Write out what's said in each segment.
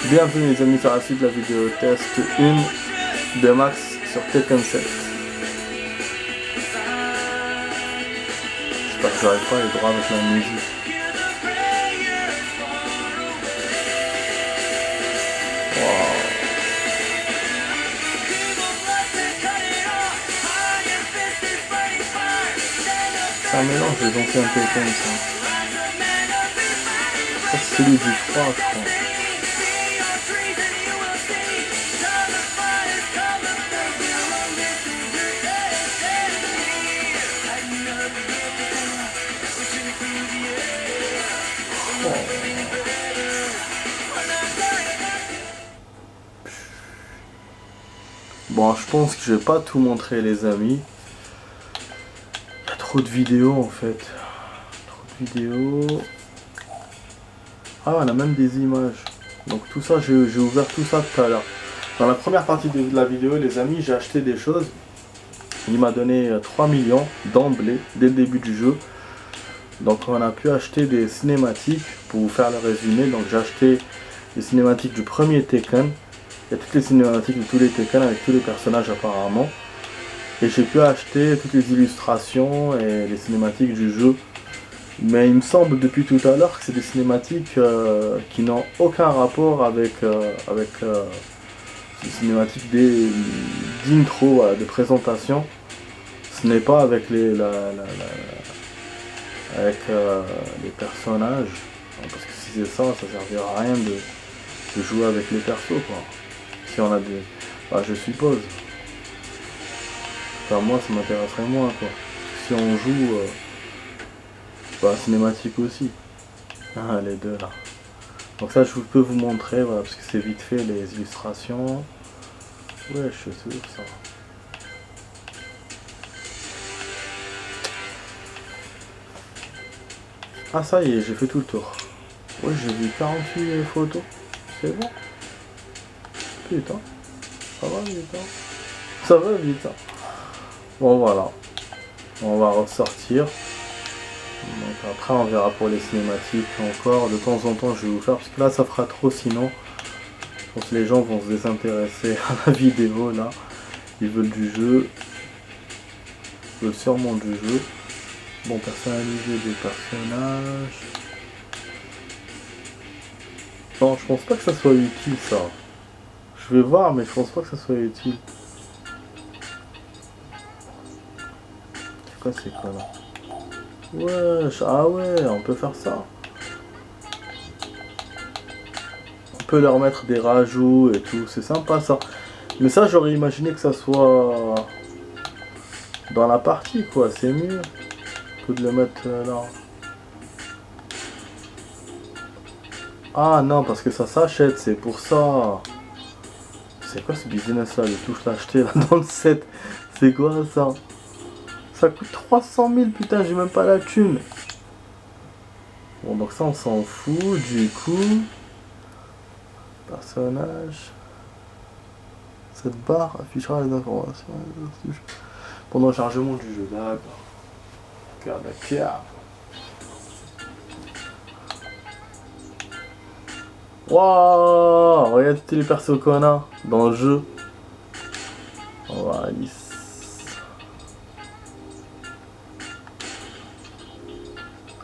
Bienvenue les amis sur la suite de la vidéo test 1 de Max sur Tekken 7. J'espère que j'aurai pas les droits avec la musique. Wow. C'est un mélange des anciens Tekken ça. Ça c'est celui du 3 je crois. Bon, je pense que je vais pas tout montrer les amis. Il y a trop de vidéos en fait. Trop de vidéos. Ah, on a même des images. Donc tout ça, j'ai ouvert tout ça tout à l'heure. Dans la première partie de la vidéo, les amis, j'ai acheté des choses. Il m'a donné 3 millions d'emblée dès le début du jeu. Donc on a pu acheter des cinématiques pour vous faire le résumé. Donc j'ai acheté les cinématiques du premier Tekken. Il y a toutes les cinématiques de tous les Tekken avec tous les personnages apparemment. Et j'ai pu acheter toutes les illustrations et les cinématiques du jeu. Mais il me semble depuis tout à l'heure que c'est des cinématiques qui n'ont aucun rapport avec les cinématiques d'intro, de présentation. Ce n'est pas avec les personnages. Parce que si c'est ça, ça servira à rien de jouer avec les persos quoi. Si on a des... Bah, je suppose. Enfin moi ça m'intéresserait moins quoi. Si on joue... Bah, cinématique aussi. Ah, les deux là. Donc ça je peux vous montrer, voilà, parce que c'est vite fait les illustrations. Ouais, je suis sûr ça. Ah ça y est, j'ai fait tout le tour. Ouais, j'ai vu 48 photos. C'est bon. Putain. Ça va vite hein. Ça va vite hein. Bon voilà. On va ressortir. Donc après on verra pour les cinématiques encore. De temps en temps je vais vous faire parce que là ça fera trop sinon. Je pense que les gens vont se désintéresser à la vidéo là. Ils veulent du jeu. Ils veulent sûrement du jeu. Bon, personnaliser des personnages. Non, je pense pas que ça soit utile ça. Je vais voir mais je pense pas que ça soit utile. C'est quoi ces quoi là? Ouais, ah ouais, on peut faire ça. On peut leur mettre des rajouts et tout, c'est sympa ça. Mais ça, j'aurais imaginé que ça soit dans la partie quoi, c'est mieux que de le mettre là. Ah non, parce que ça s'achète, c'est pour ça. C'est quoi ce business là, de tout l'acheter là dans le set? C'est quoi ça? Ça coûte 300 000, putain, j'ai même pas la thune. Bon, donc ça, on s'en fout, du coup. Personnage. Cette barre affichera les informations pendant le chargement du jeu. D'accord. Regarde la carte. Waouh, regarde tous les persos qu'on a dans le jeu. Voilà.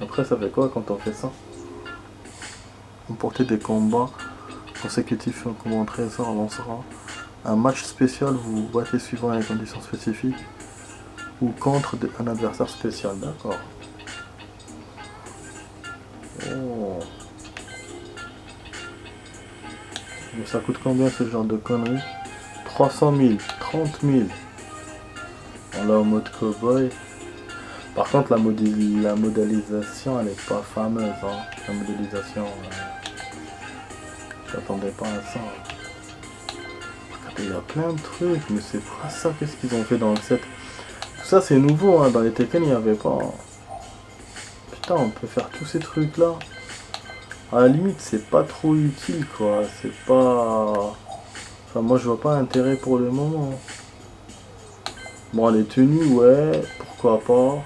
Après ça fait quoi quand on fait ça? Remporter des combats consécutifs comme un trésor lancera un match spécial, vous battez suivant les conditions spécifiques ou contre un adversaire spécial, d'accord. Oh. Mais ça coûte combien ce genre de conneries? 300 000, 30 000. On l'a en mode cowboy. Par contre la modélisation elle est pas fameuse hein. La modélisation j'attendais pas à ça. Regardez, il y a plein de trucs, mais c'est pas ça qu'est-ce qu'ils ont fait dans le set. Tout ça c'est nouveau hein. Dans les Tekken il n'y avait pas. Putain, on peut faire tous ces trucs là. À la limite c'est pas trop utile quoi. C'est pas... Enfin moi je vois pas l'intérêt pour le moment. Bon les tenues ouais, pourquoi pas.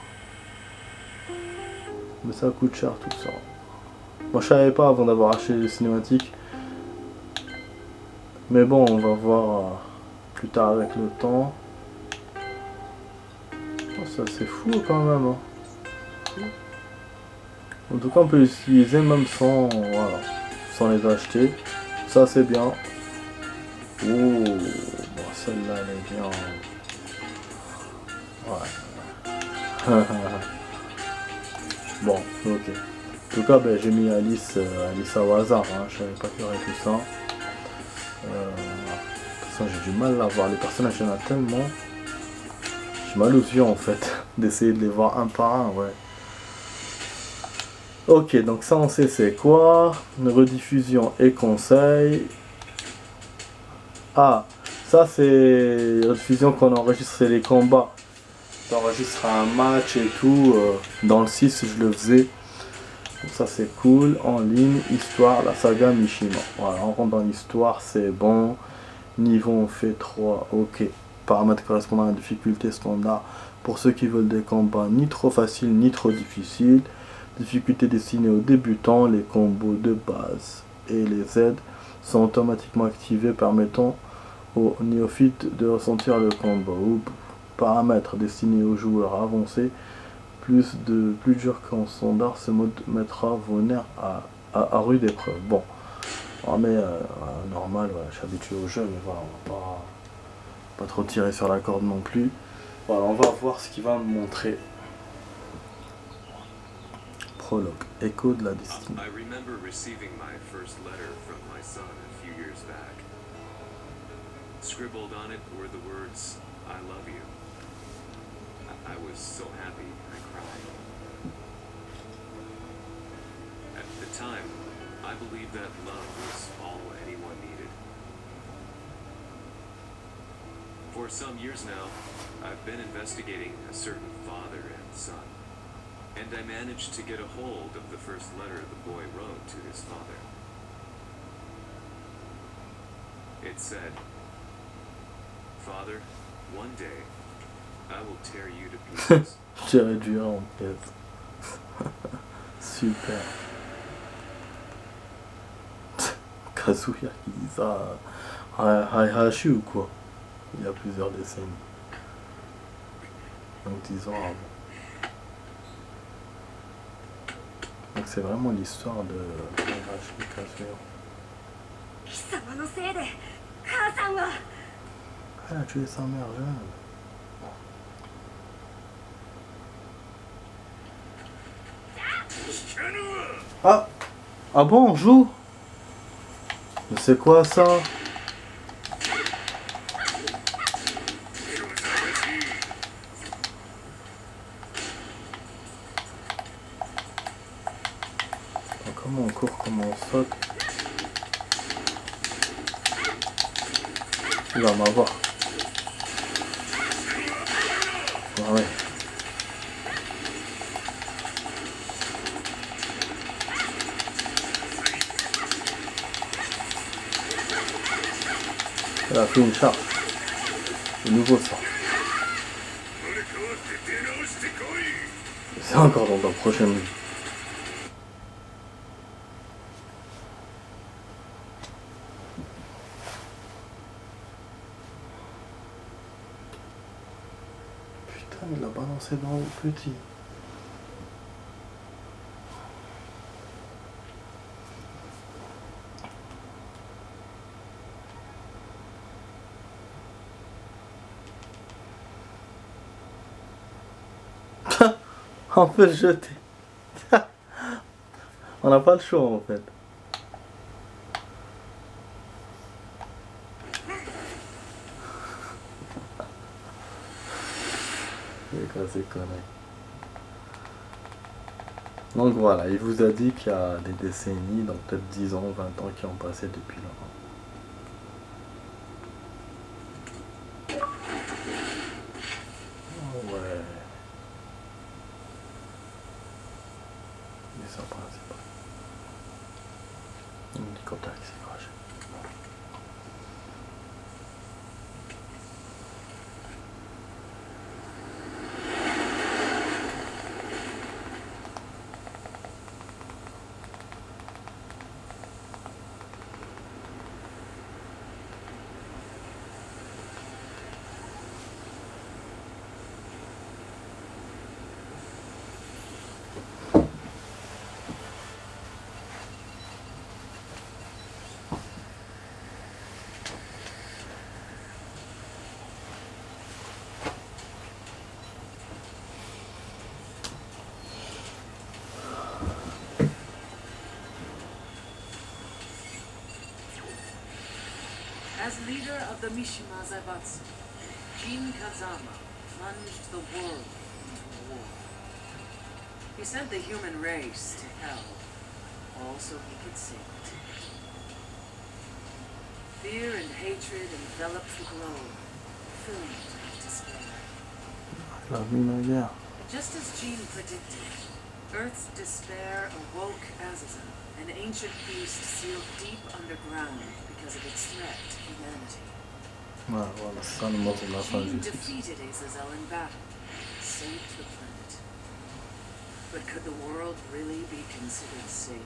Mais ça coûte cher tout ça. Moi je savais pas avant d'avoir acheté les cinématiques Mais bon, on va voir plus tard avec le temps. Oh, ça c'est fou quand même. Hein. En tout cas, on peut les utiliser même sans, voilà, sans les acheter. Ça c'est bien. Oh, bon, celle-là elle est bien. Ouais. Bon, ok. En tout cas, ben, j'ai mis Alice, Alice au hasard. Hein. Je savais pas qu'il y aurait tout ça. Ça, j'ai du mal à voir. Les personnages, il y en a tellement. J'ai mal aux yeux en fait. D'essayer de les voir un par un, ouais. Ok, donc ça on sait c'est quoi. Une rediffusion et conseil. Ah, ça c'est rediffusion qu'on enregistre, c'est les combats. On enregistre un match et tout. Dans le 6 je le faisais. Donc ça c'est cool. En ligne, histoire, la saga Mishima. Voilà, on rentre dans l'histoire, c'est bon. Niveau on fait 3, ok. Paramètres correspondant à la difficulté standard. Pour ceux qui veulent des combats ni trop faciles ni trop difficiles. Difficulté destinée aux débutants, les combos de base et les aides sont automatiquement activés permettant aux néophytes de ressentir le combat. Ou paramètres destinés aux joueurs avancés, plus dur qu'en standard, ce mode mettra vos nerfs à rude épreuve. Bon, mais normal, ouais, je suis habitué au jeu, mais voilà, on va pas trop tirer sur la corde non plus. Voilà, on va voir ce qu'il va me montrer. Prologue, écho de la destinée. I remember receiving my first letter from my son a few years back. Scribbled on it were the words, I love you. I was so happy, I cried. At the time, I believed that love was all anyone needed. For some years now, I've been investigating a certain father and son. And I managed to get a hold of the first letter the boy wrote to his father. It said, Father, one day, I will tear you to pieces. J'ai réduit en pièces. Super. Kazuya qui dit ça à Hayashi ou quoi? Il y a plusieurs décennies. Donc 10 ans avant. Donc c'est vraiment l'histoire de Hayashi Kazuya. Elle a tué sa mère jeune. Ah! Ah bon, on joue? Mais c'est quoi ça? Comment on court, comment on saute? Il va m'avoir. Ah ouais. Elle a fait une charge. Le nouveau sort. C'est encore dans la prochaine vie. Putain, il l'a balancé dans le petit. On peut le jeter. On n'a pas le choix en fait. C'est quoi ces conneries? Donc voilà, il vous a dit qu'il y a des décennies, donc peut-être 10 ans, 20 ans qui ont passé depuis là. Oh ouais. Mission principal. Hélicoptère qui s'est crashé. As leader of the Mishima Zaibatsu, Jin Kazama plunged the world into war. He sent the human race to hell, all so he could save it. Fear and hatred enveloped the globe, filling it with despair. La mine guerre. Just as Jin predicted, Earth's despair awoke Azazel, an ancient beast sealed deep underground because of its threat to humanity. Ouais, voilà, c'est ça le mot de la fin Jin justice. defeated Azazel in battle, saved the planet. But could the world really be considered saved?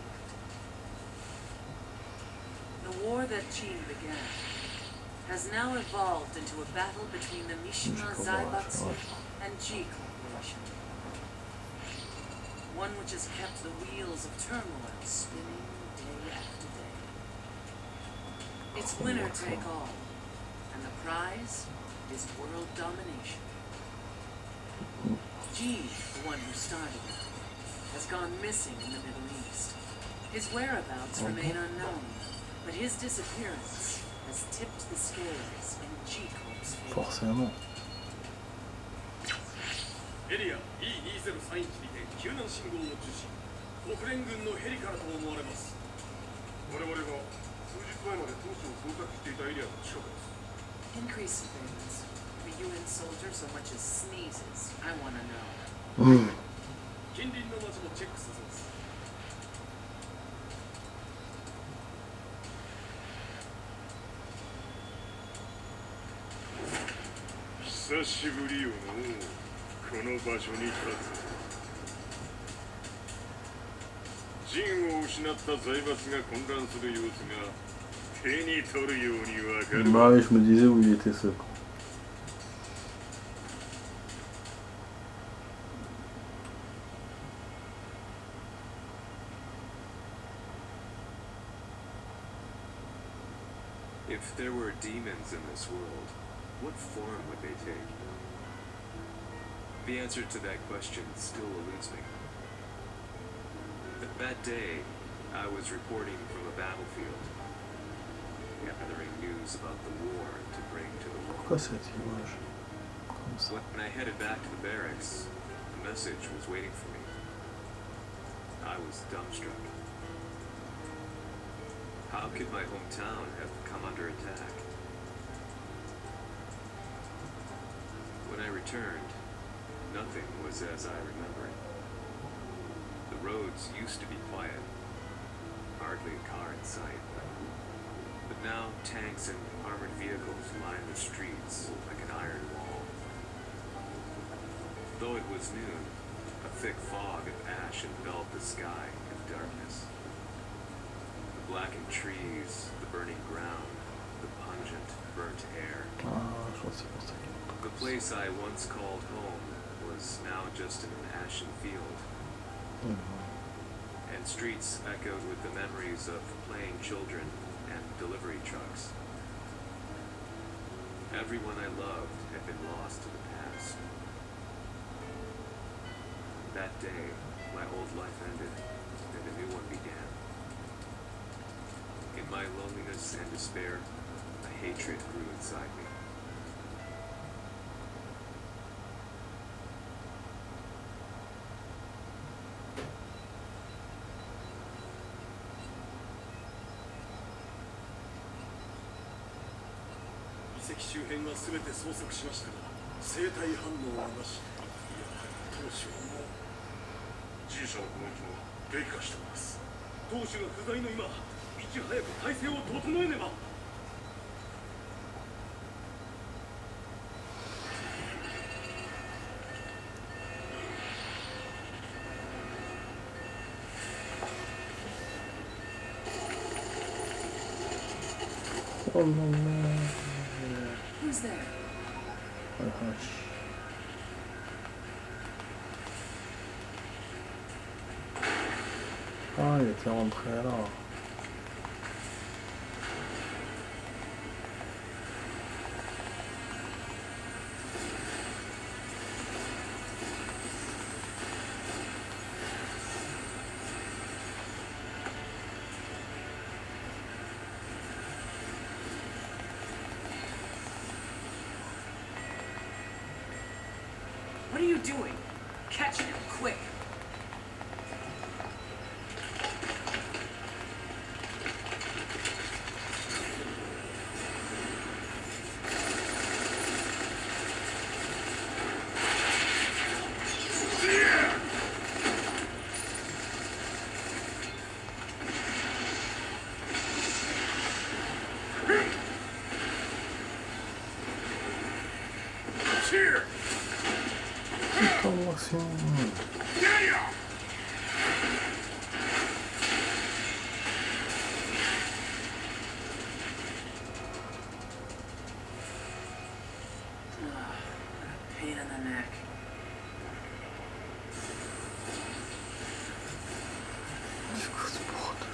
The war that Jin began has now evolved into a battle between the Mishima Zaibatsu and G Corporation. One which has kept the wheels of turmoil spinning day after day. It's winner take all, and the prize is world domination. G, the one who started it, has gone missing in the Middle East. His whereabouts remain unknown, but his disappearance has tipped the scales in G Corp's favor. Forcément. エリア E203 にて救難信号を受信。国連軍のヘリからと思われます。我々が数日前まで当初を捜索していたエリアの近くです。Increase surveillance. If a UN soldier so much as sneezes, I want to know. 近隣の町もチェックさせます。久しぶりよのこの場所に立つ。陣を失った財閥が混乱する様子が手に取るようにわかる。Bah oui, je me disais où il était ce con. If there were demons in this world, what form would they take? The answer to that question still eludes me. That day, I was reporting from a battlefield, gathering news about the war to bring to the world. Pourquoi cette image comme ça? When I headed back to the barracks, a message was waiting for me. I was dumbstruck. How could my hometown have come under attack? When I returned, nothing was as I remembered. The roads used to be quiet, hardly a car in sight. But now tanks and armored vehicles line the streets like an iron wall. Though it was noon, a thick fog of ash enveloped the sky in darkness. The blackened trees, the burning ground, the pungent, burnt air. Ah, je crois que c'est pour ça qu'il y a un truc The comme ça. place I once called home was now just an ashen field, and streets echoed with the memories of playing children and delivery trucks. Everyone I loved had been lost to the past. That day, my old life ended, and a new one began. In my loneliness and despair, a hatred grew inside me.遺跡周辺は全て捜索しましたが生体反応はなし。やはり当主はもうG社の攻撃も激化しております。当主が不在の今いち早く体制を整えねば。Oh non, non. Who's there? Oh la vache. Ah, il était rentré là. What are you doing? Catch him, quick. Here! Attention. Daniel! Pain in the neck. C'est quoi ce bordel?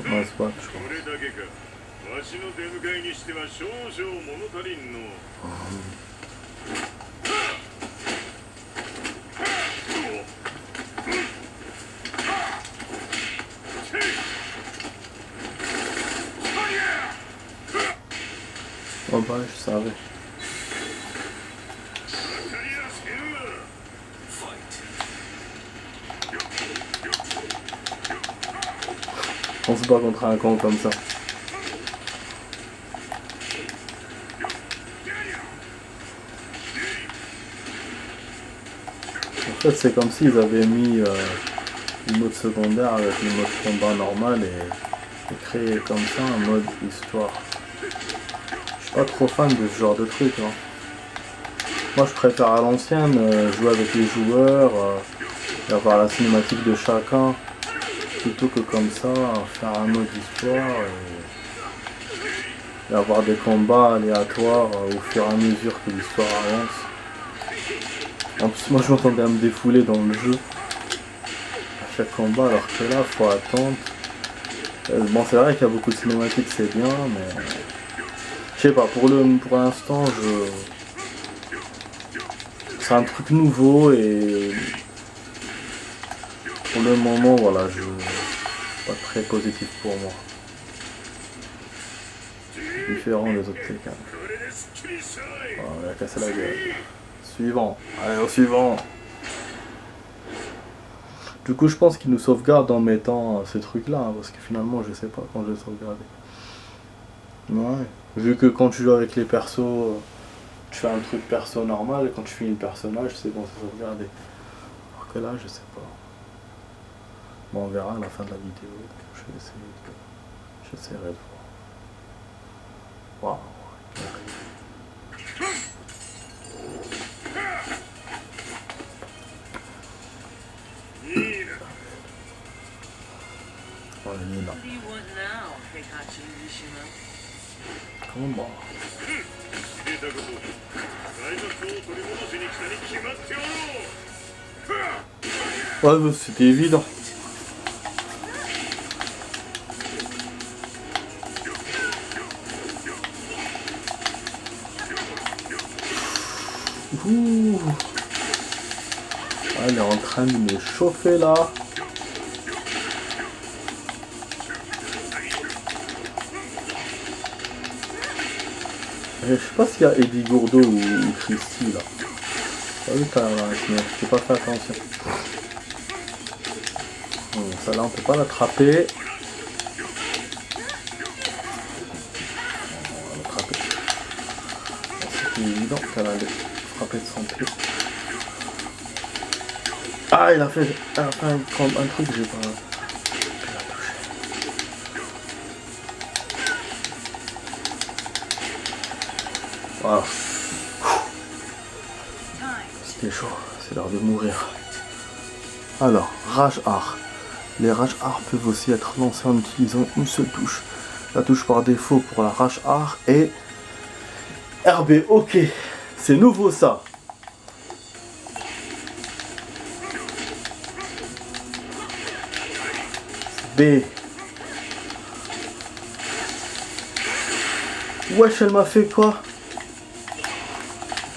On va se battre, je crois. これだけか。わしの出迎えにしては少々物足りんの。Oh bah, je savais. On se bat contre un con comme ça. En fait, c'est comme s'ils avaient mis le mode secondaire avec le mode combat normal et créé comme ça un mode histoire. Je suis pas trop fan de ce genre de truc. Hein. Moi, je préfère à l'ancienne jouer avec les joueurs et avoir la cinématique de chacun plutôt que comme ça faire un mode histoire et avoir des combats aléatoires au fur et à mesure que l'histoire avance. En plus, moi je m'entendais à me défouler dans le jeu à chaque combat, alors que là, faut attendre. Bon, c'est vrai qu'il y a beaucoup de cinématiques, c'est bien, mais je sais pas. Pour l'instant, c'est un truc nouveau et pour le moment, voilà, pas très positif pour moi. Différent des autres Tekken. Voilà, on a cassé la gueule. Suivant. Allez, au suivant. Du coup, je pense qu'il nous sauvegarde en mettant ces trucs-là, hein, parce que finalement, je sais pas quand je vais sauvegarder. Ouais. Vu que quand tu joues avec les persos, tu fais un truc perso normal, et quand tu finis le personnage, c'est bon, c'est sauvegardé. Alors que là, je sais pas. Bon, on verra à la fin de la vidéo. J'essaierai de voir. Waouh. Oh, Nina. What do you want now, Heihachi Mishima? Comment? 出たこと財閥を取り戻しに来たに決まっておろう。 Ouais, c'était évident. Ouh. Ah, il est en train de me chauffer là. Je sais pas s'il y a Eddie Gourdo ou Christy là. Pas vu t'as j'ai pas fait attention. Bon, ça là on peut pas l'attraper. On va l'attraper. C'était évident qu'elle allait frapper de son pied. Ah, il a fait un truc que j'ai pas. Voilà. C'était chaud, c'est l'heure de mourir. Alors, Rage Art. Les Rage Art peuvent aussi être lancés en utilisant une seule touche. La touche par défaut pour la Rage Art est RB. Ok, c'est nouveau ça. B. Wesh, elle m'a fait quoi?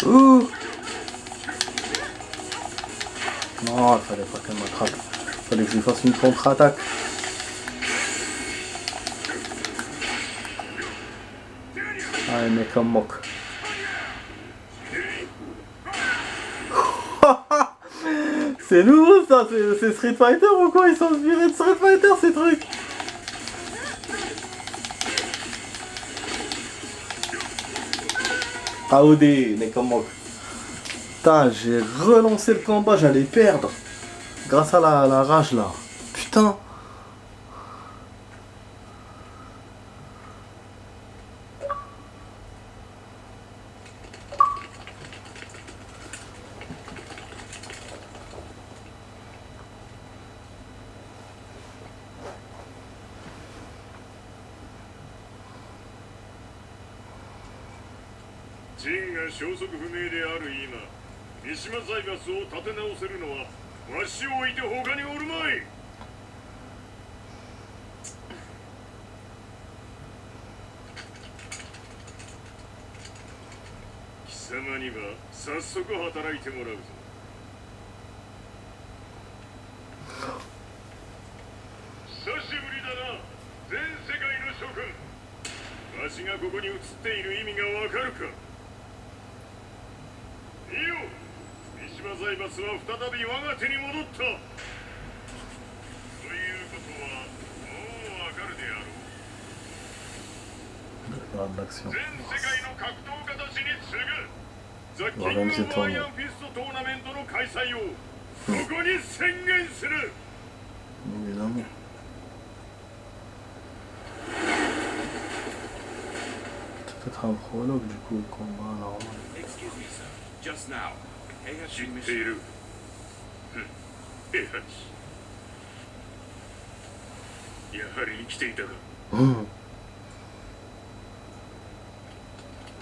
Ouh. Non, il fallait pas qu'elle m'attrape. Il fallait que je lui fasse une contre-attaque. Allez, mec, comme moque. C'est nouveau ça, c'est Street Fighter ou quoi? Ils sont inspirés de Street Fighter ces trucs. AOD, mais comment? Putain, j'ai relancé le combat, j'allais perdre. Grâce à la rage là. Putain.ジンが消息不明である今、三島財閥を立て直せるのはわしを置いて他におるまい。貴様には早速働いてもらうぞ。久しぶりだな、全世界の諸君。わしがここに映っている意味がわかるか。いいよ、三島財閥は再び我が手に戻った。ということはもうわかるであろう。全世界の格闘家たちに次ぐザ・キング・オブ・アイアンフィストトーナメントの開催をここに宣言する。Peut-être un prologue du coup le combat là. Excuse me, sir. Just now. 知っている。やはり生きていたか。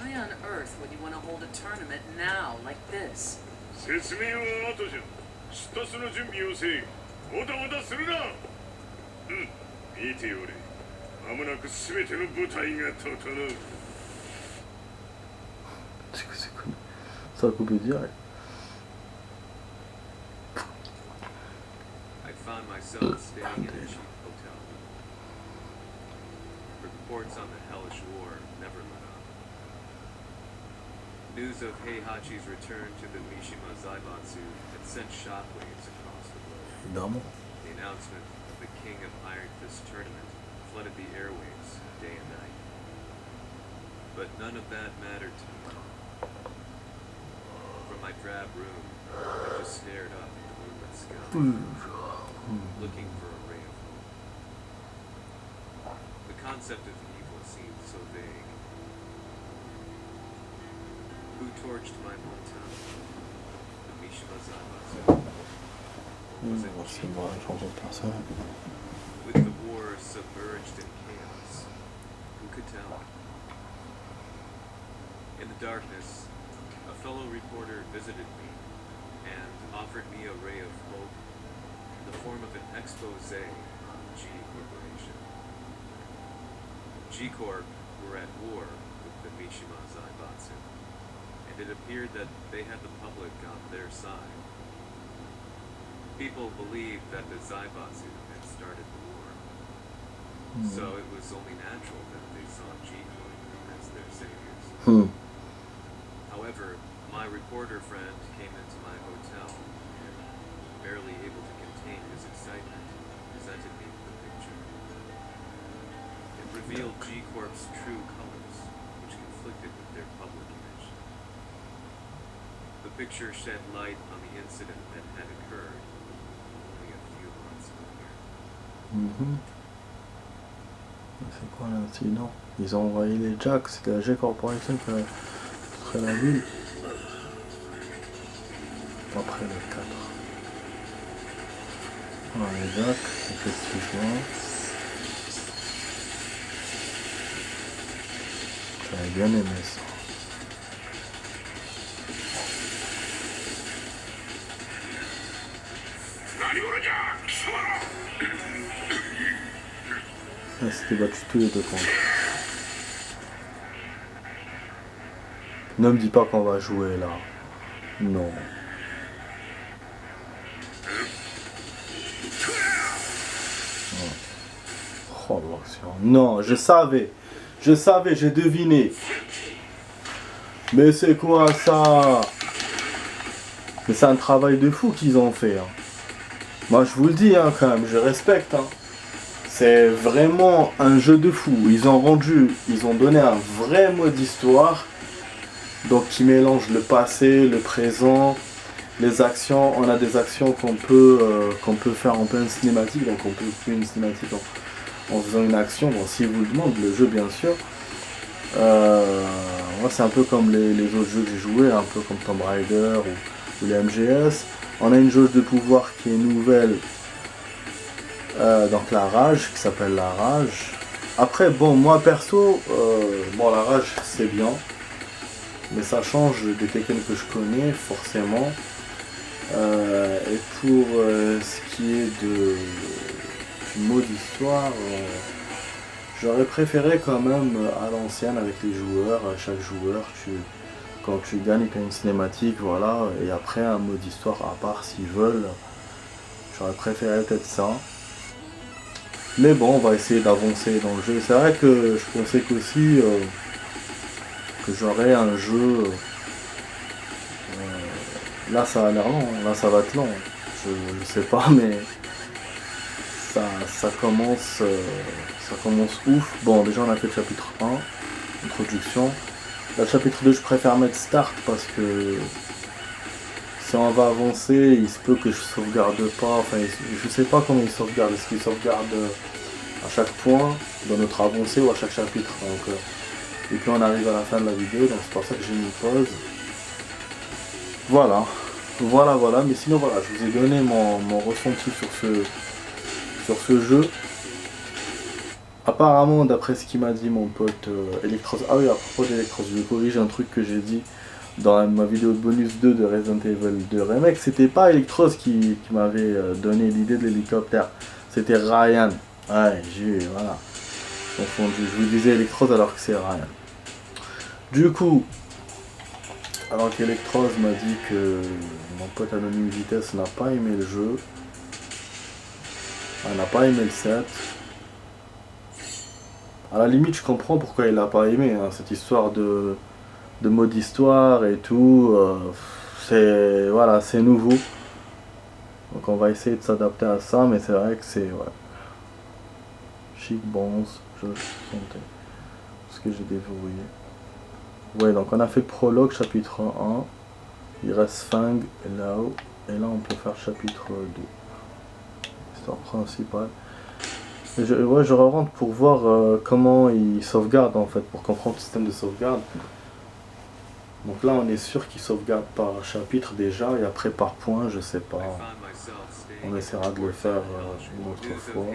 Why on earth would you want to hold a tournament now, like this? 説明は後じゃ。出立の準備をせい。おだおだするな。見ておれ。まもなくすべての舞台が整う。C'est cool. Ça coupe direct. I found myself staying in a cheap hotel. Reports on the hellish war never let up. News of Heihachi's return to the Mishima Zaibatsu had sent shockwaves across the globe. Évidemment. The announcement of the King of Iron Fist tournament flooded the airwaves day and night. But none of that mattered to me. From my drab room, I just stared up at the moonlit sky, looking for a ray of hope. The concept of evil seemed so vague. Who torched my hometown? The Mishima Zaibatsu? Or was it G? With the war submerged in chaos, who could tell? In the darkness, a fellow reporter visited me and offered me a ray of hope in the form of an expose on G Corporation. G Corp were at war with the Mishima Zaibatsu, and it appeared that they had the public on their side. People believed that the Zaibatsu had started the war, so it was only natural that they saw G Corp as their saviors. However, my reporter friend came into my hotel and, barely able to contain his excitement, presented me with a picture. It revealed G Corp's true colors, which conflicted with their public image. The picture shed light on the incident that had occurred only a few months earlier. C'est quoi l'incident? Ils ont envoyé les Jacks, c'était la G Corporation qui a fait la ville. Après le 4. Voilà les Jacks, effectivement. J'avais bien aimé ça. C'était battu tous les deux contre. Ne me dis pas qu'on va jouer là. Non. Oh l'action. Non, je savais, j'ai deviné. Mais c'est quoi ça? Mais c'est un travail de fou qu'ils ont fait. Hein. Moi je vous le dis hein, quand même, je respecte. Hein. C'est vraiment un jeu de fou. Ils ont donné un vrai mode histoire. Donc qui mélange le passé, le présent, les actions. On a des actions qu'on peut faire en pleine cinématique. Donc on peut faire une cinématique en faisant une action. Bon, s'il vous le demande, le jeu bien sûr. Moi c'est un peu comme les autres jeux que j'ai joué, un peu comme Tomb Raider ou les MGS. On a une jauge de pouvoir qui est nouvelle. Donc la rage, qui s'appelle la rage. Après bon, moi perso, la rage c'est bien. Mais ça change des Tekken que je connais forcément. Et pour ce qui est du mode histoire, j'aurais préféré quand même à l'ancienne avec les joueurs. Chaque joueur, quand tu gagnes, tu as une cinématique, voilà. Et après un mode histoire à part s'ils veulent. J'aurais préféré peut-être ça. Mais bon, on va essayer d'avancer dans le jeu. C'est vrai que je pensais qu'aussi que j'aurais un jeu. Là ça a l'air long, là ça va être long. Je sais pas, mais ça commence ouf. Bon, déjà on a fait le chapitre 1, introduction. Là, le chapitre 2, je préfère mettre start parce que si on va avancer, il se peut que je sauvegarde pas. Enfin, je sais pas comment il sauvegarde. Est-ce qu'il sauvegarde à chaque point dans notre avancée ou à chaque chapitre? Donc, et puis on arrive à la fin de la vidéo, donc c'est pour ça que j'ai mis pause. Voilà. Mais sinon voilà, je vous ai donné mon ressenti sur ce jeu. Apparemment, d'après ce qu'il m'a dit mon pote Electros. Ah oui, à propos d'Electros, je vais corriger un truc que j'ai dit dans ma vidéo de bonus 2 de Resident Evil 2 Remake. C'était pas Electros qui m'avait donné l'idée de l'hélicoptère, c'était Ryan. Ouais, voilà, confondu. Je vous disais Electros alors que c'est Ryan. Du coup, alors qu'Electros m'a dit que mon pote Anonyme Vitesse n'a pas aimé le jeu, elle n'a pas aimé le 7. À la limite, je comprends pourquoi il n'a pas aimé, hein, cette histoire de mode histoire et tout. C'est nouveau. Donc on va essayer de s'adapter à ça, mais c'est vrai que c'est... Ouais. Chic Bones, je sentais. Parce que j'ai déverrouillé. Ouais, donc on a fait le prologue, chapitre 1. Il reste Fang et Lao. Et là on peut faire chapitre 2. Histoire principale. Je rentre pour voir comment il sauvegarde en fait, pour comprendre le système de sauvegarde. Donc là on est sûr qu'il sauvegarde par chapitre déjà, et après par point, je sais pas. On essaiera de le faire une autre fois.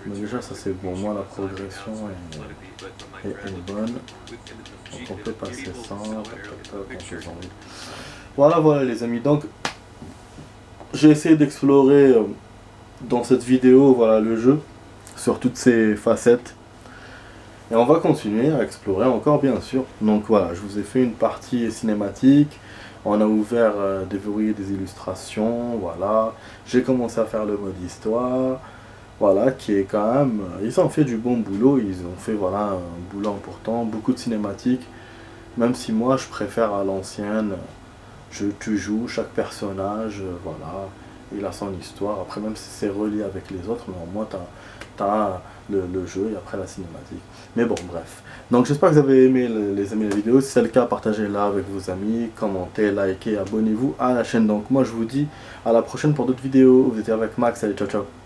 Mais déjà ça c'est bon, moi la progression est bonne. Donc on peut passer ça, Voilà les amis, donc j'ai essayé d'explorer dans cette vidéo le jeu, sur toutes ses facettes. Et on va continuer à explorer encore bien sûr. Donc voilà, je vous ai fait une partie cinématique. On a ouvert, déverrouillé des illustrations, voilà. J'ai commencé à faire le mode histoire. Voilà, qui est quand même... Ils ont fait du bon boulot, ils ont fait un boulot important, beaucoup de cinématiques. Même si moi je préfère à l'ancienne, tu joues chaque personnage, voilà. Il a son histoire, après même si c'est relié avec les autres, mais au moins t'as le jeu et après la cinématique. Mais bon, bref. Donc j'espère que vous avez aimé la vidéo. Si c'est le cas, partagez-la avec vos amis, commentez, likez, abonnez-vous à la chaîne. Donc moi je vous dis à la prochaine pour d'autres vidéos. Vous étiez avec Max, allez ciao ciao.